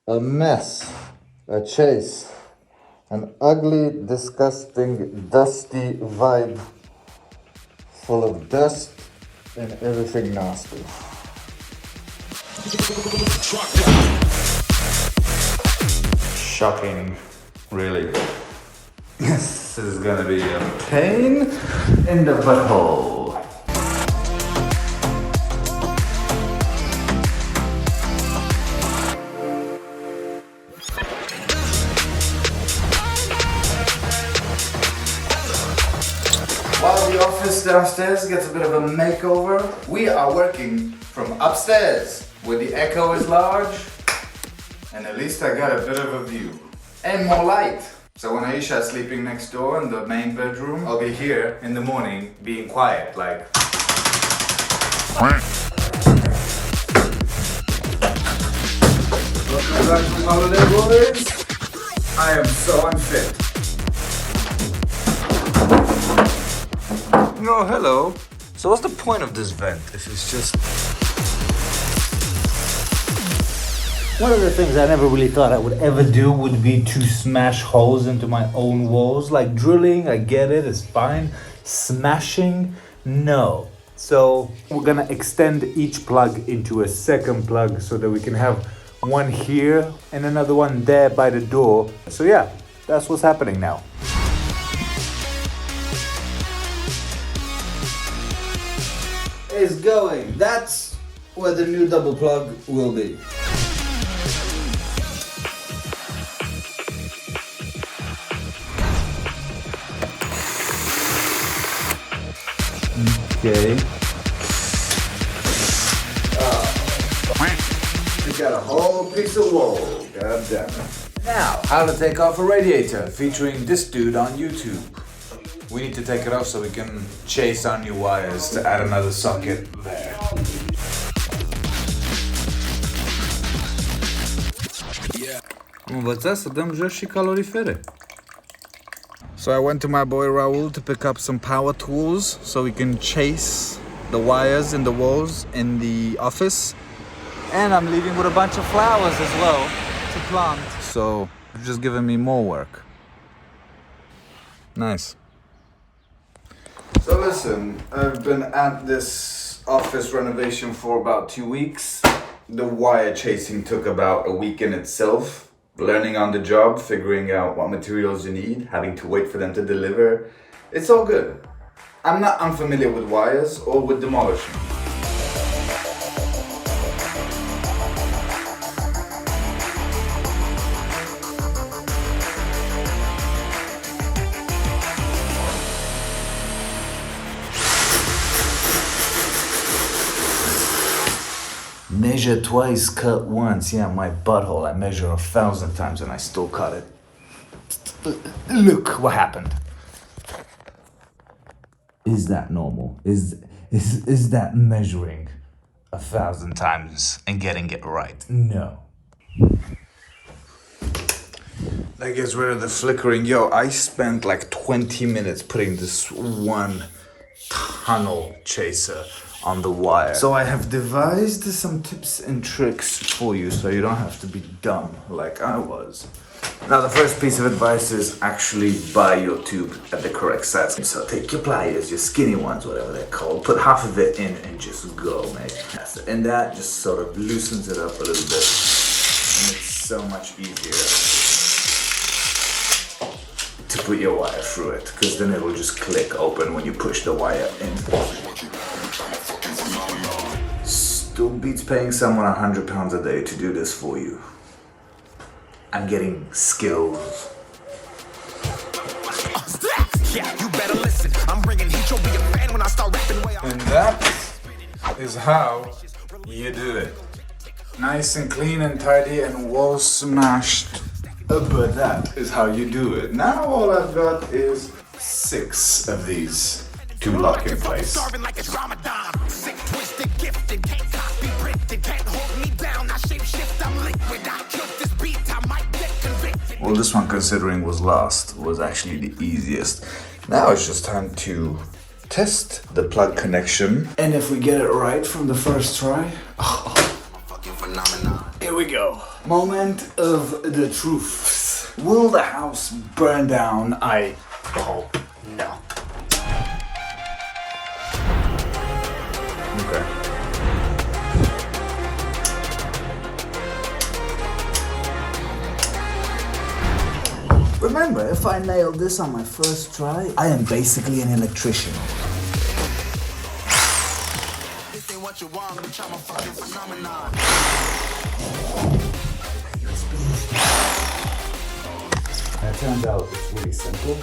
A mess, a chase, an ugly, disgusting, dusty vibe full of dust and everything nasty. Shocking, really. This is gonna be a pain in the butthole. While the office downstairs gets a bit of a makeover, we are working from upstairs, where the echo is large, and at least I got a bit of a view. And more light. So when Aisha is sleeping next door in the main bedroom, I'll be here in the morning being quiet, like... Welcome back from holiday, boys. I am so unfit. Oh, hello. So what's the point of this vent if it's just... One of the things I never really thought I would ever do would be to smash holes into my own walls. Like drilling, I get it, it's fine. Smashing, no. So we're gonna extend each plug into a second plug so that we can have one here and another one there by the door. So yeah, that's what's happening now. Is going. That's where the new double plug will be. Okay. You got a whole piece of wall. God damn it. Now, how to take off a radiator, featuring this dude on YouTube. We need to take it off so we can chase our new wires to add another socket there. Învăța să dăm jos și calorifere. So I went to my boy Raul to pick up some power tools so we can chase the wires in the walls in the office. And I'm leaving with a bunch of flowers as well to plant. So you've just given me more work. Nice. So listen, I've been at this office renovation for about 2 weeks. The wire chasing took about a week in itself. Learning on the job, figuring out what materials you need, having to wait for them to deliver. It's all good. I'm not unfamiliar with wires or with demolishing. Measure twice, cut once. Yeah, my butthole, I measure 1,000 times and I still cut it. Look what happened. Is that normal? Is that measuring 1,000 times and getting it right? No. That gets rid of the flickering. Yo, I spent like 20 minutes putting this one tunnel chaser on the wire. So I have devised some tips and tricks for you so you don't have to be dumb like I was. Now the first piece of advice is actually buy your tube at the correct size. So take your pliers, your skinny ones, whatever they're called, put half of it in and just go, mate. And that just sort of loosens it up a little bit. And it's so much easier to put your wire through it, because then it will just click open when you push the wire in. Still beats paying someone £100 a day to do this for you. I'm getting skills. And that is how you do it. Nice and clean and tidy and wall smashed. But that is how you do it. Now all I've got is 6 of these to lock in place. Well, this one, considering was last, was actually the easiest. Now it's just time to test the plug connection. And if we get it right from the first try, it Here we go. Moment of the truth. Will the house burn down? I hope not. Okay. Remember, if I nailed this on my first try, I am basically an electrician. What you want, bitch, I'm a fucking phenomenon. That turns out it's really simple.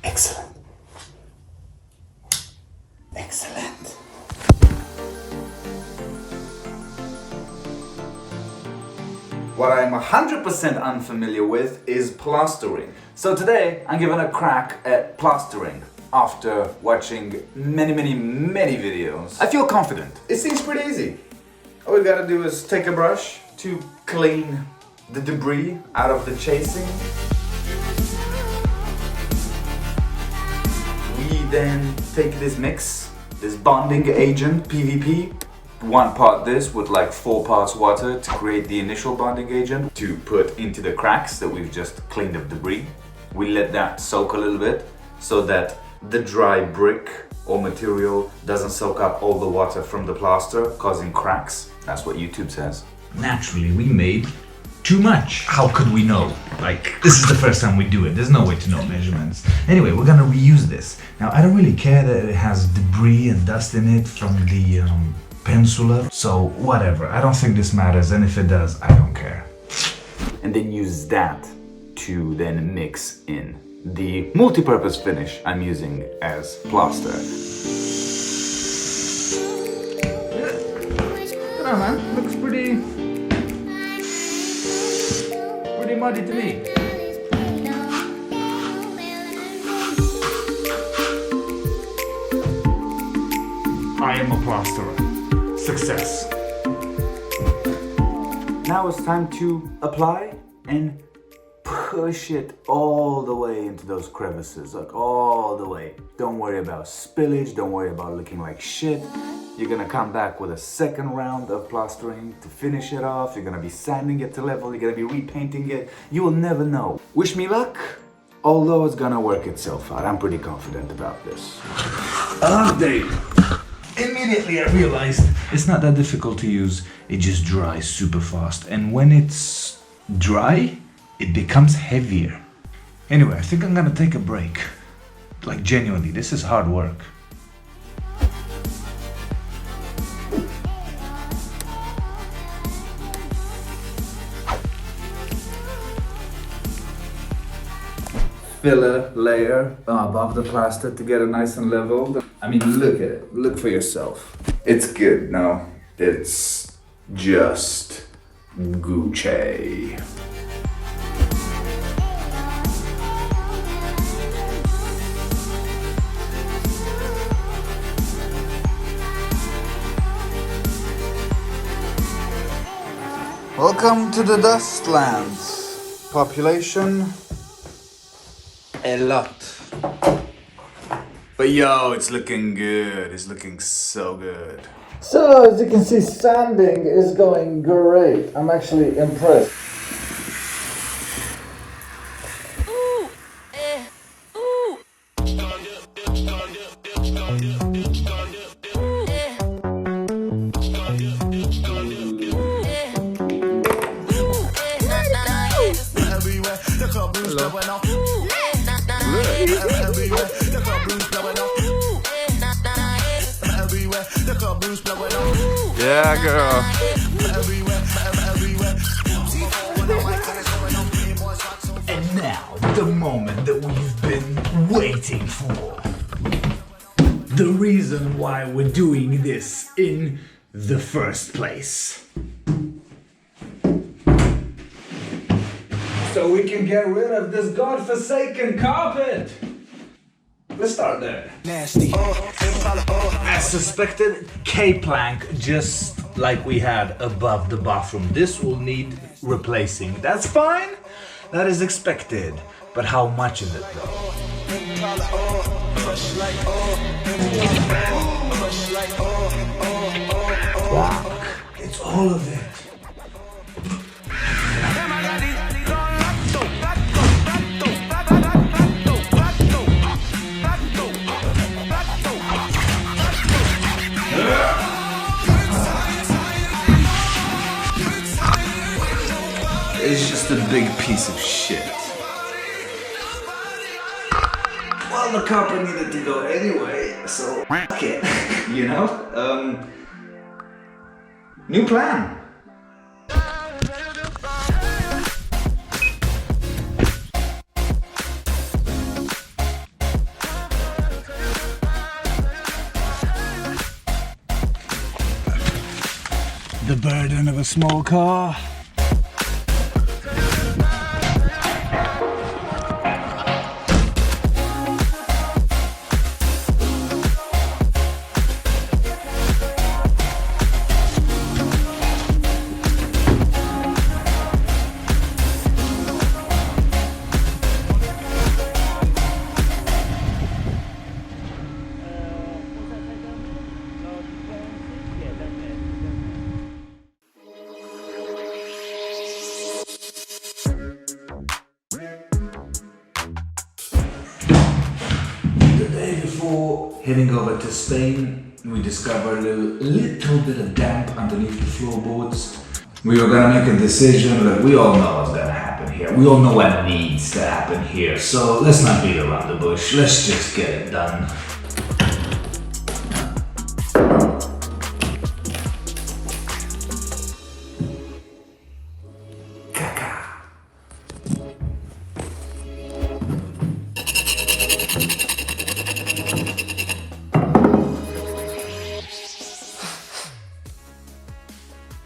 Excellent. Excellent. What I'm 100% unfamiliar with is plastering. So today I'm giving a crack at plastering after watching many videos. I feel confident. It seems pretty easy. All we gotta do is take a brush to clean the debris out of the chasing. We then take this mix, this bonding agent, PVP, 1 part this with like 4 parts water to create the initial bonding agent to put into the cracks that we've just cleaned of debris. We let that soak a little bit so that the dry brick or material doesn't soak up all the water from the plaster, causing cracks. That's what YouTube says. Naturally, we made too much. How could we know? Like, this is the first time we do it. There's no way to know measurements. Anyway, we're gonna reuse this. Now, I don't really care that it has debris and dust in it from the penciler, so whatever. I don't think this matters, and if it does, I don't care. And then use that to then mix in the multi-purpose finish I'm using as plaster. I don't know, man. Looks pretty muddy to me. I am a plasterer. Success. Now it's time to apply and push it all the way into those crevices, like all the way. Don't worry about spillage, don't worry about looking like shit. You're gonna come back with a second round of plastering to finish it off. You're gonna be sanding it to level, you're gonna be repainting it. You will never know. Wish me luck, although it's gonna work itself out. I'm pretty confident about this. Update! Immediately I realized it's not that difficult to use, it just dries super fast. And when it's dry, it becomes heavier. Anyway, I think I'm gonna take a break. Like genuinely, this is hard work. Filler layer above the plaster to get it nice and leveled. I mean, look at it. Look for yourself. It's good. No, it's just Gucci. Welcome to the Dustlands. Population, a lot. But yo, it's looking good. It's looking so good. So, as you can see, sanding is going great. I'm actually impressed. Yeah, girl. And now, the moment that we've been waiting for. The reason why we're doing this in the first place. So we can get rid of this godforsaken carpet. Let's start there. Nasty. As suspected, K-plank, just like we had above the bathroom. This will need replacing. That's fine. That is expected. But how much is it though? Wow. It's all of it. It's just a big piece of shit. Well, the carpet needed to go anyway, so fuck it, you know? New plan. The burden of a small car. Before heading over to Spain, we discovered a little bit of damp underneath the floorboards. We were gonna make a decision, like we all know what's gonna happen here. We all know what needs to happen here, so let's not beat around the bush. Let's just get it done.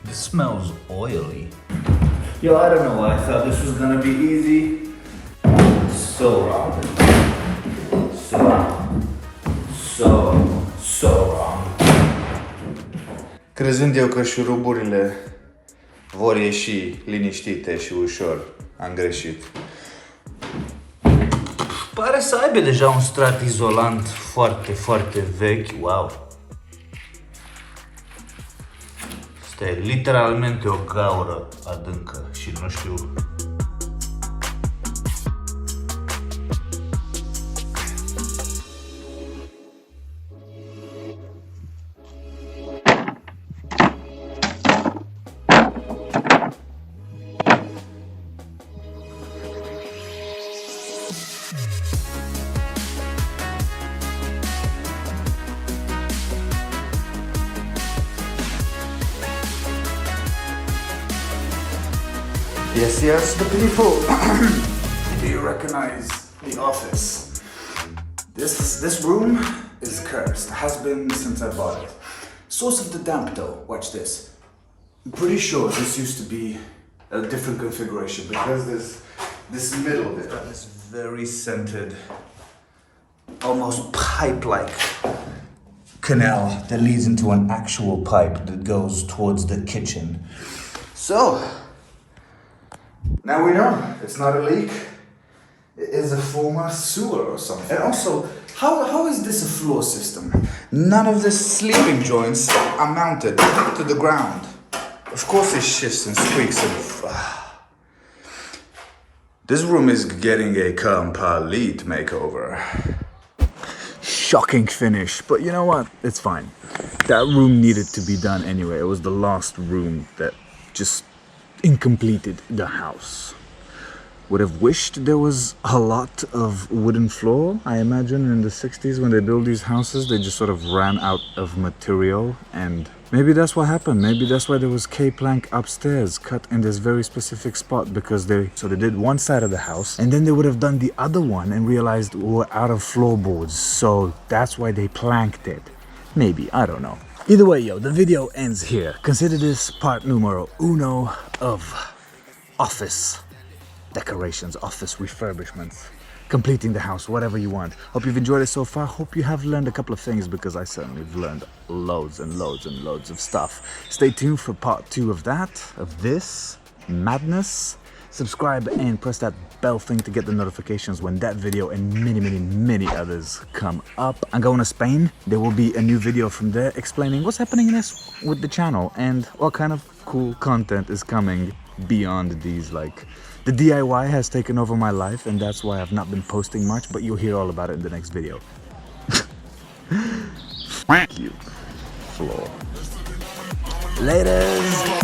This smells oily. Yo, I don't know why I thought this was gonna be easy. So wrong. So wrong. Crezând eu că șuruburile vor ieși liniștite și ușor, am greșit. Pare să aibă deja un strat izolant foarte, foarte vechi. Wow. Este literalmente o gaură adâncă și nu știu. Yes, yes, the people. Do you recognize the office? This room is cursed. Has been since I bought it. Source of the damp though, watch this. I'm pretty sure this used to be a different configuration because there's this middle bit, this very scented, almost pipe-like canal that leads into an actual pipe that goes towards the kitchen. So, now we know it's not a leak. It is a former sewer or something. And also, how is this a floor system? None of the sleeping joints are mounted to the ground. Of course it shifts and squeaks and... This room is getting a complete makeover. Shocking finish, but you know what? It's fine. That room needed to be done anyway. It was the last room that just incompleted the house. Would have wished there was a lot of wooden floor. I imagine in the 60s when they built these houses, they just sort of ran out of material, and maybe that's what happened. Maybe that's why there was K-plank upstairs cut in this very specific spot, because they did one side of the house and then they would have done the other one and realized we're out of floorboards. So that's why they planked it. Maybe, I don't know. Either way, yo, the video ends here. Consider this part numero uno of office decorations, office refurbishments, completing the house, whatever you want. Hope you've enjoyed it so far. Hope you have learned a couple of things, because I certainly have learned loads and loads and loads of stuff. Stay tuned for part 2 of that, of this madness. subscribe and press that bell thing to get the notifications when that video and many others come up. I'm going to Spain. There will be a new video from there explaining what's happening next with the channel and what kind of cool content is coming beyond these. Like, the DIY has taken over my life, and that's why I've not been posting much, but you'll hear all about it in the next video. Thank you, floor. Laters.